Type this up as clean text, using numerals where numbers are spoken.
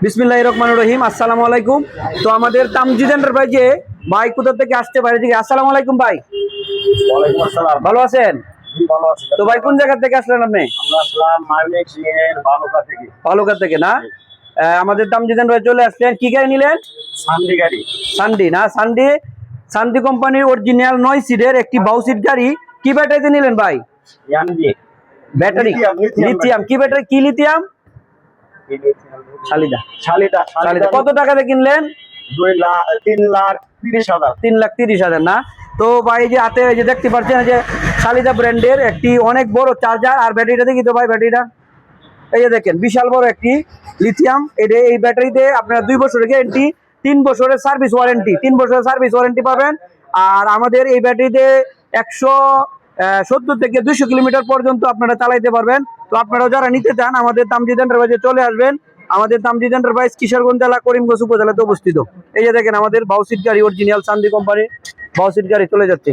বিসমিল্লাহির রহমানির রহিম। আসসালামু আলাইকুম। তো আমাদের তামজিদ এন্টারপ্রাইজে ভাই কোথা থেকে আসতে বাইরে থেকে। আসসালামু আলাইকুম ভাই। ওয়ালাইকুম আসসালাম। ভালো আছেন? জি, ভালো আছি। তো ভাই কোন জায়গা থেকে আসলেন আপনি? আমরা আসলাম ময়মনসিংহের বালুকা থেকে। বালুকা থেকে না? আমাদের তামজিদ এন্টারপ্রাইজ চলে আসলেন। কি গাড়ি নিলেন? সান্ডি গাড়ি। সান্ডি না? সান্ডি কোম্পানির অরিজিনাল 9 সিটের একটি বাউ সিট গাড়ি। কি ব্যাটারিতে নিলেন ভাই? ইয়ানজি ব্যাটারি লিথিয়াম। কি ব্যাটারি? কি লিথিয়াম? শালিদা। শালিদা। কত টাকাতে কিনলেন? 3,30,000। 3,30,000 না? তো ভাই যে হাতে যে দেখতে পাচ্ছেন যে শালিদা ব্র্যান্ডের একটি অনেক বড় চার্জার। আর ব্যাটারিটা দেখি তো ভাই, ব্যাটারিটা এই যে দেখেন বিশাল বড় একটি লিথিয়াম। এই ব্যাটারিতে আপনার 2 বছরের গ্যারেন্টি, 3 বছরের সার্ভিস ওয়ারেন্টি, 3 বছরের সার্ভিস ওয়ারেন্টি পাবেন। আর আমাদের এই ব্যাটারিতে 170 থেকে 200 কিলোমিটার পর্যন্ত আপনারা চালাইতে পারবেন। তো আপনারাও যারা নিতে চান আমাদের তামজিদ এন্টারপ্রাইজে চলে আসবেন। আমাদের তামজিদ এন্টারপ্রাইজ কিশোরগঞ্জ জেলা করিমগঞ্জ উপজেলাতে অবস্থিত। এই যে দেখেন আমাদের বাউ সিট গাড়ি, অরিজিনাল সান্ডি কোম্পানি বাউ সিট গাড়ি চলে যাচ্ছে।